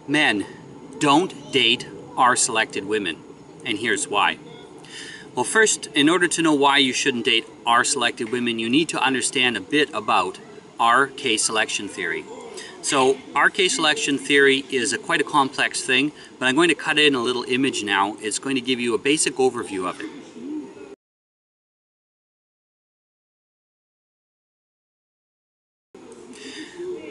Men, don't date R-selected women, and here's why. Well, first, in order to know why you shouldn't date R-selected women, you need to understand a bit about RK selection theory. So RK selection theory is quite a complex thing, but I'm going to cut in a little image now. It's going to give you a basic overview of it.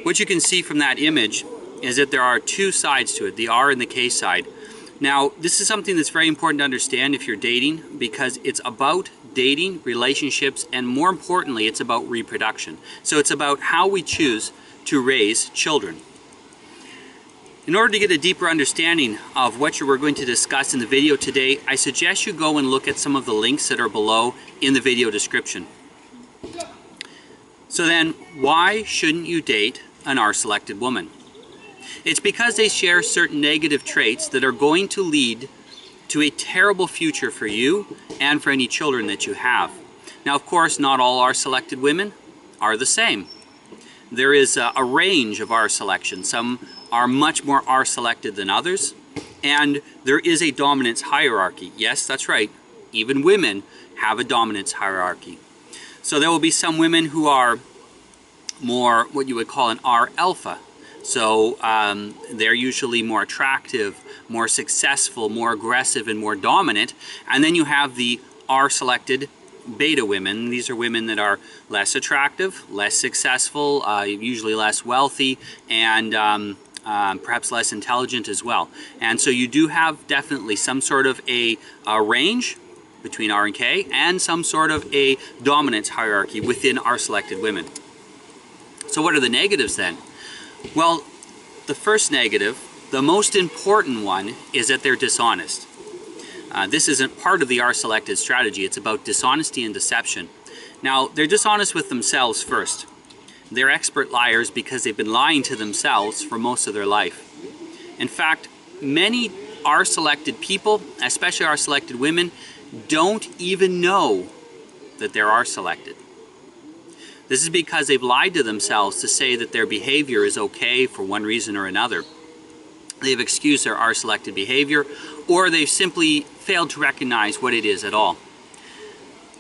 What you can see from that image is that there are two sides to it, the R and the K side. Now, this is something that's very important to understand if you're dating, because it's about dating, relationships, and more importantly, it's about reproduction. So it's about how we choose to raise children. In order to get a deeper understanding of what we're going to discuss in the video today, I suggest you go and look at some of the links that are below in the video description. So then, why shouldn't you date an R-selected woman? It's because they share certain negative traits that are going to lead to a terrible future for you and for any children that you have. Now, of course, not all R-selected women are the same. There is a range of R-selection. Some are much more R-selected than others, and there is a dominance hierarchy. Yes, that's right. Even women have a dominance hierarchy. So there will be some women who are more what you would call an R-alpha. So they're usually more attractive, more successful, more aggressive, and more dominant. And then you have the R-selected beta women. These are women that are less attractive, less successful, usually less wealthy, and perhaps less intelligent as well. And so you do have definitely some sort of a range between R and K, and some sort of a dominance hierarchy within R-selected women. So what are the negatives then? Well, the first negative, the most important one, is that they're dishonest. This isn't part of the R-selected strategy. It's about dishonesty and deception. Now, they're dishonest with themselves first. They're expert liars because they've been lying to themselves for most of their life. In fact, many R-selected people, especially R-selected women, don't even know that there are selected. This is because they've lied to themselves to say that their behavior is okay for one reason or another. They've excused their R-selected behavior, or they've simply failed to recognize what it is at all.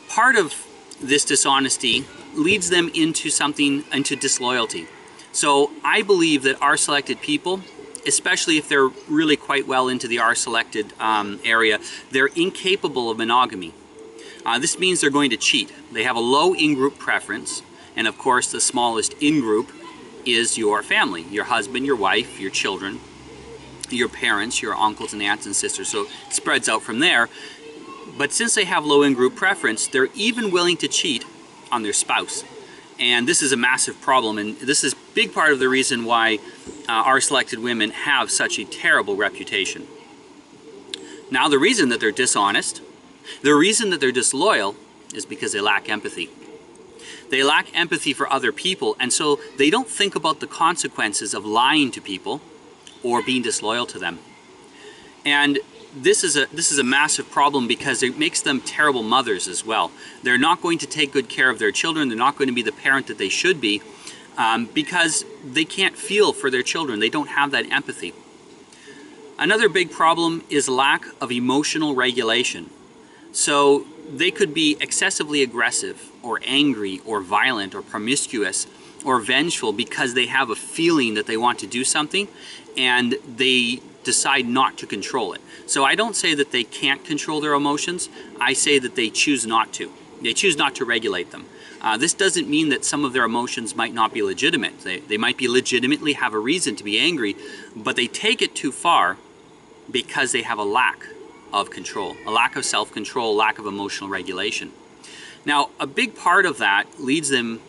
Part of this dishonesty leads them into disloyalty. So I believe that R-selected people, especially if they're really quite well into the R-selected area, they're incapable of monogamy. This means they're going to cheat. They have a low in-group preference, and of course the smallest in-group is your family, your husband, your wife, your children, your parents, your uncles and aunts and sisters. So it spreads out from there. But since they have low in-group preference, they're even willing to cheat on their spouse. And this is a massive problem, and this is a big part of the reason why R-selected women have such a terrible reputation. Now, the reason that they're dishonest, the reason that they're disloyal, is because they lack empathy. They lack empathy for other people, and so they don't think about the consequences of lying to people or being disloyal to them. And this is a massive problem because it makes them terrible mothers as well. They're not going to take good care of their children. They're not going to be the parent that they should be because they can't feel for their children. They don't have that empathy. Another big problem is lack of emotional regulation. So they could be excessively aggressive or angry or violent or promiscuous or vengeful because they have a feeling that they want to do something and they decide not to control it. So I don't say that they can't control their emotions. I say that they choose not to. They choose not to regulate them. This doesn't mean that some of their emotions might not be legitimate. They might be legitimately have a reason to be angry, but they take it too far because they have a lack of control, a lack of self-control, lack of emotional regulation. Now, a big part of that leads me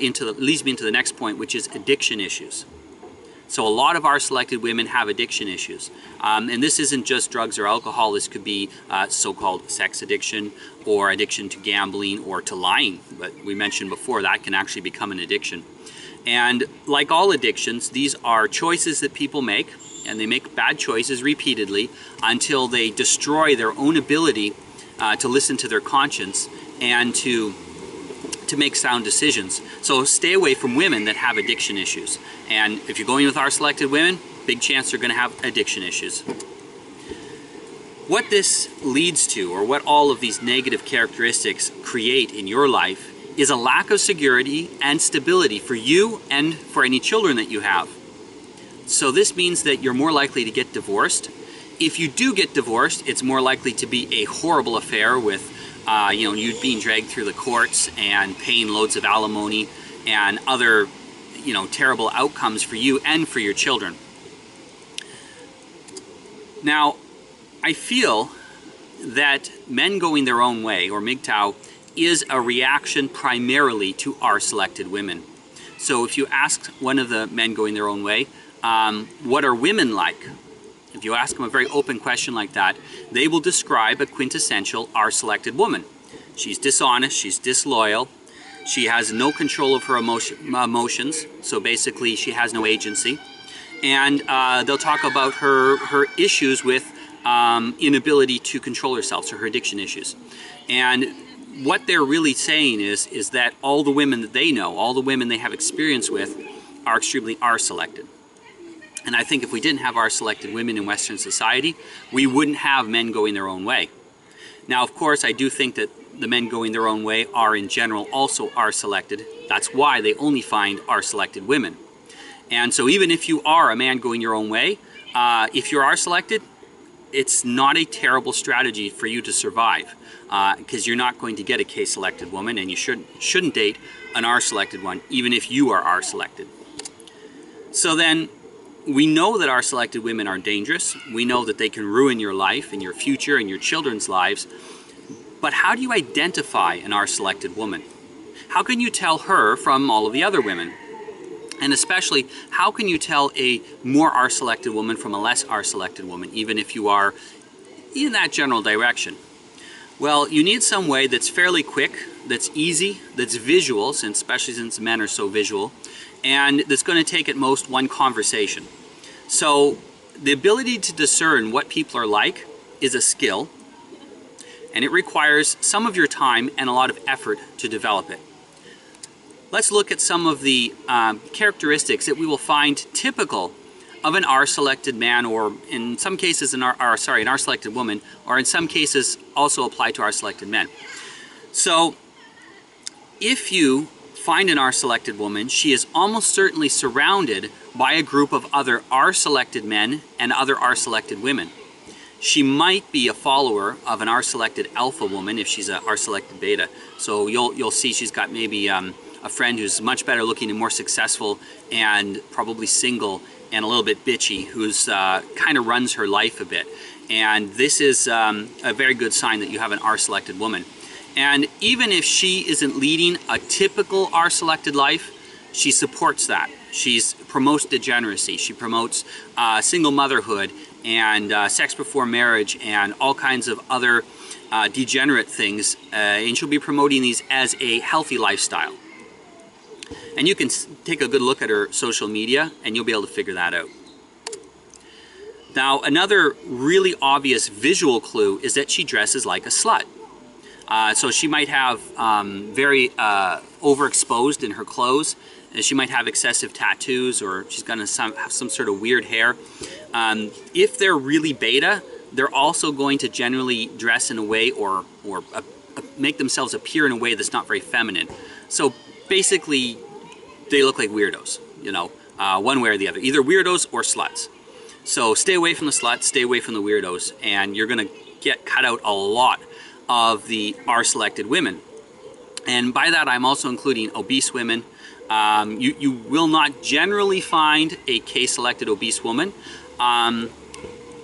into the next point, which is addiction issues. So a lot of R-selected women have addiction issues. And this isn't just drugs or alcohol. This could be so-called sex addiction or addiction to gambling or to lying. But we mentioned before that can actually become an addiction. And like all addictions, these are choices that people make, and they make bad choices repeatedly until they destroy their own ability to listen to their conscience and to make sound decisions. So stay away from women that have addiction issues. And if you're going with R-selected women, big chance they're going to have addiction issues. What this leads to, or what all of these negative characteristics create in your life, is a lack of security and stability for you and for any children that you have. So this means that you're more likely to get divorced. If you do get divorced, it's more likely to be a horrible affair with you being dragged through the courts and paying loads of alimony and other terrible outcomes for you and for your children. Now, I feel that men going their own way, or MGTOW, is a reaction primarily to R-selected women. So if you ask one of the men going their own way, what are women like? If you ask them a very open question like that, they will describe a quintessential R-selected woman. She's dishonest, she's disloyal, she has no control of her emotions, so basically she has no agency. And they'll talk about her issues with inability to control herself, so her addiction issues. And what they're really saying is that all the women that they know, all the women they have experience with, are extremely R-selected. And I think if we didn't have R-selected women in Western society, we wouldn't have men going their own way. Now, of course, I do think that the men going their own way are in general also R-selected. That's why they only find R-selected women. And so even if you are a man going your own way, if you're R-selected, it's not a terrible strategy for you to survive, because you're not going to get a Kselected woman, and you shouldn't date an R-selected one, even if you are R-selected. So then, we know that R-selected women are dangerous. We know that they can ruin your life and your future and your children's lives. But how do you identify an R-selected woman? How can you tell her from all of the other women? And especially, how can you tell a more R-selected woman from a less R-selected woman, even if you are in that general direction? Well, you need some way that's fairly quick, that's easy, that's visual, especially since men are so visual, and that's going to take at most one conversation. So the ability to discern what people are like is a skill, and it requires some of your time and a lot of effort to develop it. Let's look at some of the characteristics that we will find typical of an R-selected man, or in some cases an R-selected woman, or in some cases also apply to R-selected men. So if you find an R-selected woman, she is almost certainly surrounded by a group of other R-selected men and other R-selected women. She might be a follower of an R-selected alpha woman if she's a R-selected beta. So you'll see she's got maybe a friend who's much better looking and more successful and probably single and a little bit bitchy, who's kind of runs her life a bit. And this is a very good sign that you have an R-selected woman. And even if she isn't leading a typical R-selected life, she supports that. She promotes degeneracy. She promotes single motherhood and sex before marriage and all kinds of other degenerate things. And she'll be promoting these as a healthy lifestyle. And you can take a good look at her social media and you'll be able to figure that out. Now, another really obvious visual clue is that she dresses like a slut. So she might have very overexposed in her clothes. She might have excessive tattoos, or she's going to have some sort of weird hair. If they're really beta, they're also going to generally dress in a way or make themselves appear in a way that's not very feminine. So basically, they look like weirdos, one way or the other, either weirdos or sluts. So stay away from the sluts, stay away from the weirdos, and you're going to get cut out a lot of the R-selected women. And by that I'm also including obese women. You will not generally find a Kselected obese woman,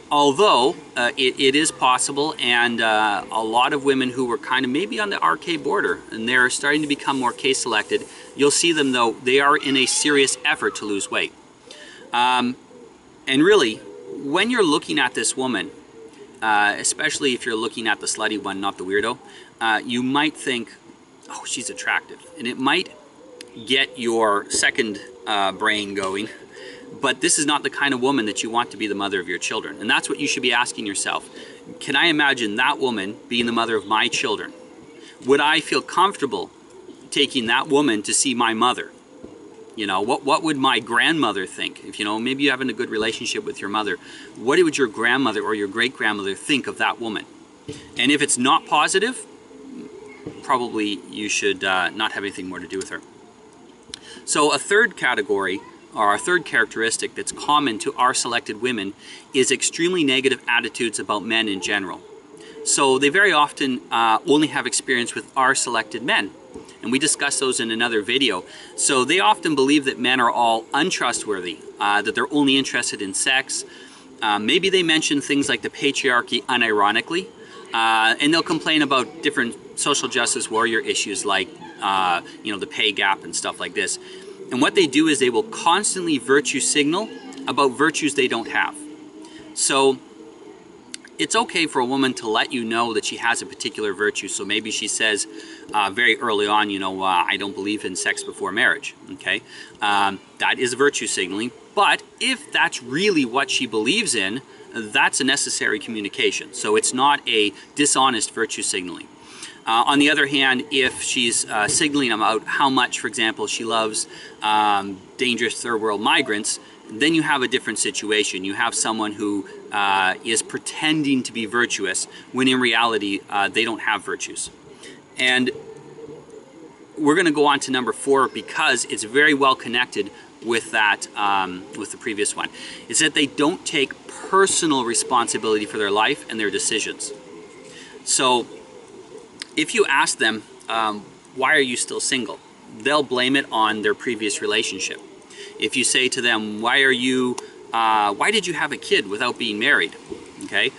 although it is possible, and a lot of women who were kind of maybe on the RK border and they're starting to become more Kselected. You'll see them, though, they are in a serious effort to lose weight. And really, when you're looking at this woman, especially if you're looking at the slutty one, not the weirdo, you might think, oh, she's attractive. And it might get your second brain going, but this is not the kind of woman that you want to be the mother of your children. And that's what you should be asking yourself. Can I imagine that woman being the mother of my children? Would I feel comfortable taking that woman to see my mother? You know, what would my grandmother think? If, you know, maybe you're having a good relationship with your mother, what would your grandmother or your great-grandmother think of that woman? And if it's not positive, probably you should not have anything more to do with her. So a third category, or a third characteristic that's common to R-selected women, is extremely negative attitudes about men in general. So they very often only have experience with R-selected men. And we discussed those in another video. So they often believe that men are all untrustworthy, that they're only interested in sex. Maybe they mention things like the patriarchy unironically, and they'll complain about different social justice warrior issues like you know, the pay gap and stuff like this. And what they do is they will constantly virtue signal about virtues they don't have. So it's okay for a woman to let you know that she has a particular virtue. So maybe she says very early on, you know, I don't believe in sex before marriage, okay? That is virtue signaling. But if that's really what she believes in, that's a necessary communication. So it's not a dishonest virtue signaling. On the other hand, if she's signaling about how much, for example, she loves dangerous third world migrants, then you have a different situation. You have someone who is pretending to be virtuous when in reality they don't have virtues. And we're going to go on to number 4 because it's very well connected with that, with the previous one. Is that they don't take personal responsibility for their life and their decisions. So if you ask them, why are you still single? They'll blame it on their previous relationship. If you say to them, why did you have a kid without being married? Okay,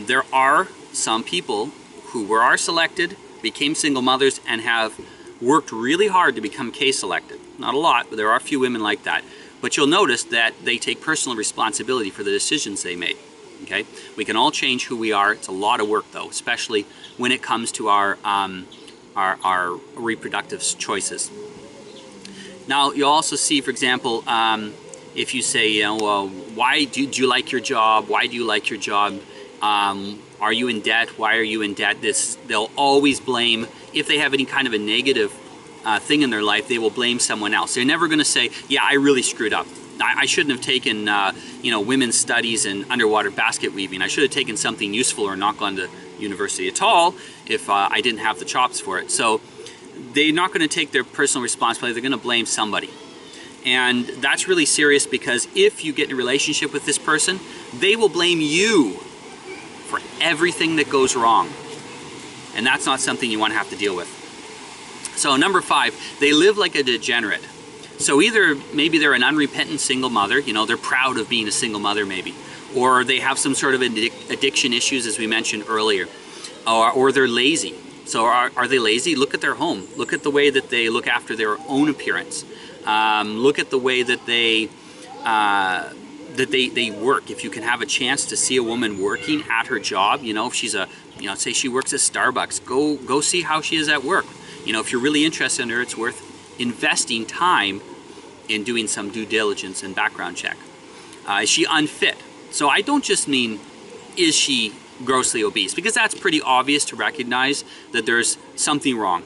there are some people who were R-selected, became single mothers, and have worked really hard to become Kselected. Not a lot, but there are a few women like that. But you'll notice that they take personal responsibility for the decisions they made. Okay, we can all change who we are. It's a lot of work, though, especially when it comes to our reproductive choices. Now, you'll also see, for example, if you say, you know, well, why do you like your job? Why do you like your job? Are you in debt? Why are you in debt? They'll always blame, if they have any kind of a negative thing in their life, they will blame someone else. They're never going to say, yeah, I really screwed up. I shouldn't have taken, you know, women's studies and underwater basket weaving. I should have taken something useful or not gone to university at all if I didn't have the chops for it. So they're not going to take their personal responsibility. They're going to blame somebody. And that's really serious because if you get in a relationship with this person, they will blame you for everything that goes wrong. And that's not something you want to have to deal with. So number 5, they live like a degenerate. So either maybe they're an unrepentant single mother, you know, they're proud of being a single mother maybe, or they have some sort of addiction issues as we mentioned earlier, or they're lazy. So are they lazy? Look at their home. Look at the way that they look after their own appearance. Look at the way that they work. If you can have a chance to see a woman working at her job, you know, if she's say she works at Starbucks, go see how she is at work. You know, if you're really interested in her, it's worth investing time in doing some due diligence and background check. Is she unfit? So I don't just mean, is she grossly obese? Because that's pretty obvious to recognize that there's something wrong.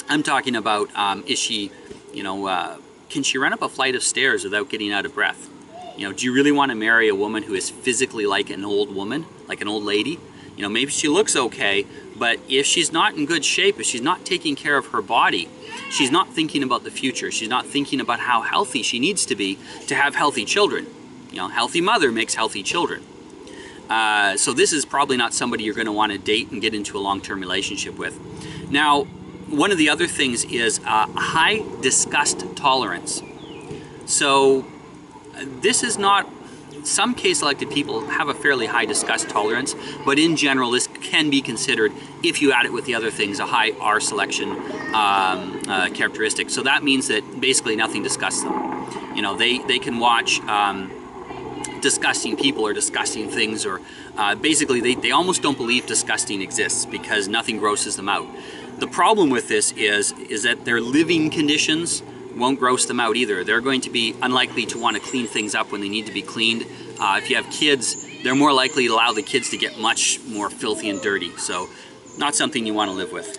I'm talking about, is she, you know, can she run up a flight of stairs without getting out of breath? You know, do you really want to marry a woman who is physically like an old woman, like an old lady? You know, maybe she looks okay, but if she's not in good shape, if she's not taking care of her body, she's not thinking about the future. She's not thinking about how healthy she needs to be to have healthy children. You know, healthy mother makes healthy children. So this is probably not somebody you're going to want to date and get into a long-term relationship with. Now, one of the other things is high disgust tolerance. So this is not, some Kselected people have a fairly high disgust tolerance, but in general this can be considered, if you add it with the other things, a high R selection characteristic. So that means that basically nothing disgusts them. You know, they can watch disgusting people or disgusting things, or basically they almost don't believe disgusting exists because nothing grosses them out. The problem with this is that their living conditions won't gross them out either. They're going to be unlikely to want to clean things up when they need to be cleaned. If you have kids, they're more likely to allow the kids to get much more filthy and dirty. So not something you want to live with.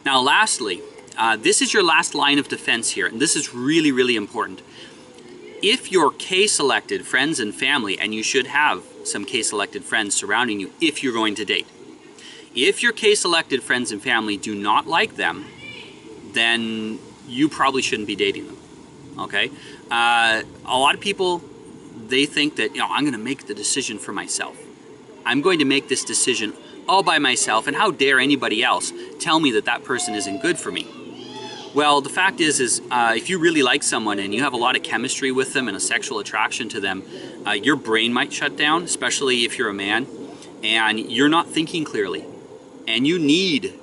Now lastly, this is your last line of defense here, and this is really, really important. If you're K-selected friends and family, and you should have some K-selected friends surrounding you if you're going to date. If your K-selected friends and family do not like them, then you probably shouldn't be dating them, okay? A lot of people, they think that, I'm going to make the decision for myself. I'm going to make this decision all by myself, and how dare anybody else tell me that that person isn't good for me? Well, the fact is if you really like someone and you have a lot of chemistry with them and a sexual attraction to them, your brain might shut down, especially if you're a man, and you're not thinking clearly. And you need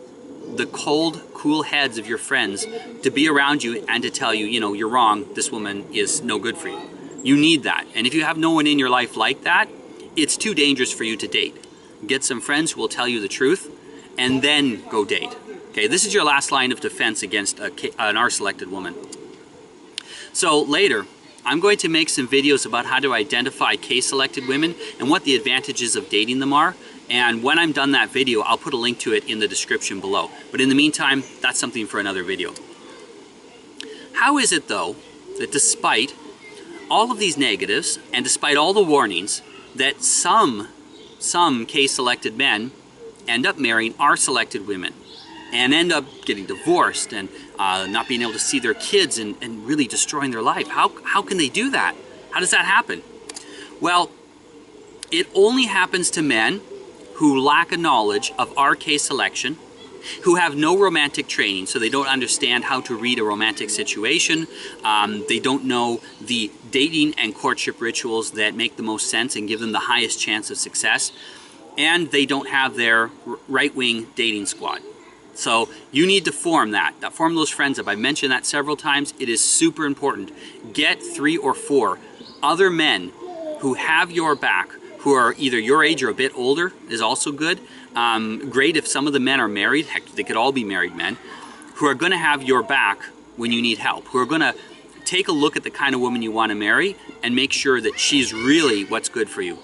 the cold, cool heads of your friends to be around you and to tell you, you're wrong, this woman is no good for you. You need that. And if you have no one in your life like that, it's too dangerous for you to date. Get some friends who will tell you the truth, and then go date. Okay, this is your last line of defense against an R-selected woman. So later, I'm going to make some videos about how to identify K-selected women and what the advantages of dating them are. And when I'm done that video, I'll put a link to it in the description below. But in the meantime, that's something for another video. How is it, though, that despite all of these negatives, and despite all the warnings, that some K-selected men end up marrying R-selected women and end up getting divorced and not being able to see their kids and really destroying their life? How can they do that? How does that happen? Well, it only happens to men who lack a knowledge of RK selection, who have no romantic training, so they don't understand how to read a romantic situation. They don't know the dating and courtship rituals that make the most sense and give them the highest chance of success. And they don't have their right-wing dating squad. So you need to form form those friends up. I've mentioned that several times. It is super important. Get 3 or 4 other men who have your back, who are either your age or a bit older is also good. Great if some of the men are married. Heck, they could all be married men, who are going to have your back when you need help, who are going to take a look at the kind of woman you want to marry and make sure that she's really what's good for you.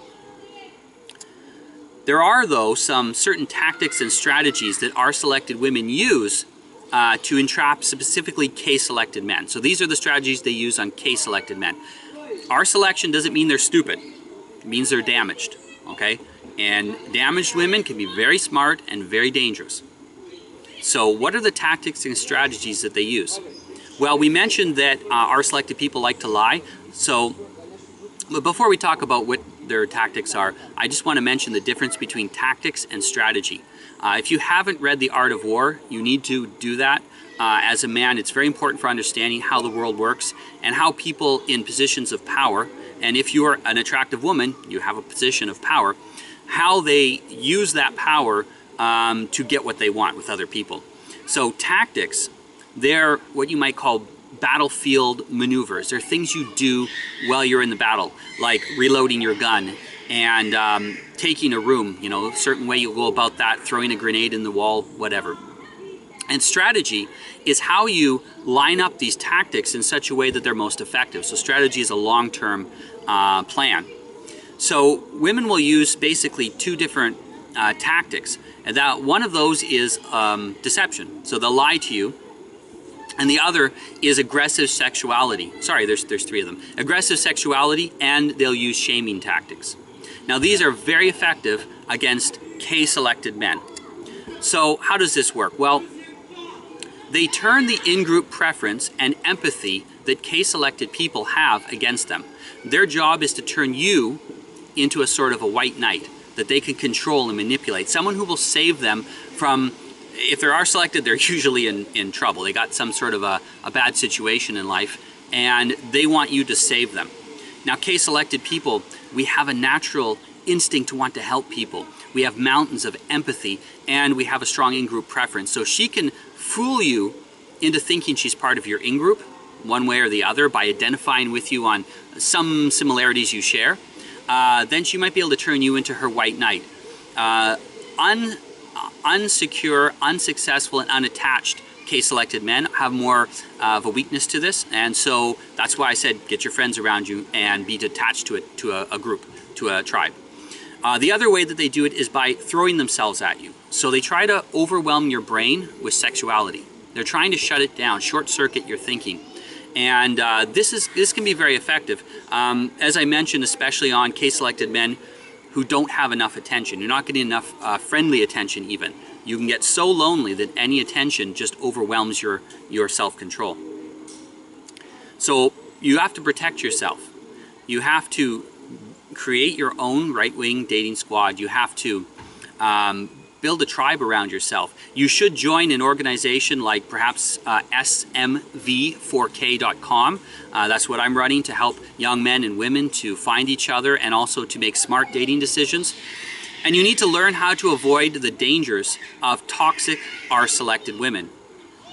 There are, though, some certain tactics and strategies that R-selected women use to entrap specifically K-selected men. So these are the strategies they use on K-selected men. R-selection doesn't mean they're stupid. It means they're damaged, okay? And damaged women can be very smart and very dangerous. So what are the tactics and strategies that they use? Well, we mentioned that R-selected people like to lie. So but before we talk about what their tactics are, I just want to mention the difference between tactics and strategy. If you haven't read The Art of War, you need to do that. As a man, it's very important for understanding how the world works and how people in positions of power, and if you're an attractive woman, you have a position of power, how they use that power to get what they want with other people. So tactics, they're what you might call battlefield maneuvers. They're things you do while you're in the battle, like reloading your gun and taking a room, a certain way you'll go about that, throwing a grenade in the wall, whatever. And strategy is how you line up these tactics in such a way that they're most effective. So strategy is a long-term plan. So women will use basically 2 different tactics. And that one of those is deception. So they'll lie to you. And the other is aggressive sexuality. Sorry, there's 3 of them. Aggressive sexuality, and they'll use shaming tactics. Now these are very effective against K-selected men. So how does this work? Well, they turn the in-group preference and empathy that K-selected people have against them. Their job is to turn you into a sort of a white knight that they can control and manipulate. Someone who will save them from, if they are selected, they're usually in trouble. They got some sort of a bad situation in life, and they want you to save them. Now, K-selected people, we have a natural instinct to want to help people. We have mountains of empathy, and we have a strong in-group preference. So she can fool you into thinking she's part of your in-group, one way or the other, by identifying with you on some similarities you share. Then she might be able to turn you into her white knight. Unsecure, unsuccessful, and unattached K-selected men have more of a weakness to this, and so that's why I said get your friends around you and be attached to a group, to a tribe. The other way that they do it is by throwing themselves at you. So they try to overwhelm your brain with sexuality. They're trying to shut it down, short circuit your thinking. And this can be very effective. As I mentioned, especially on Kselected men who don't have enough attention. You're not getting enough friendly attention even. You can get so lonely that any attention just overwhelms your self-control. So you have to protect yourself. You have to create your own right-wing dating squad. You have to build a tribe around yourself. You should join an organization like perhaps smv4k.com. That's what I'm running to help young men and women to find each other and also to make smart dating decisions. And you need to learn how to avoid the dangers of toxic rselected women.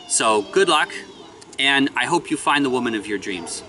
So good luck, and I hope you find the woman of your dreams.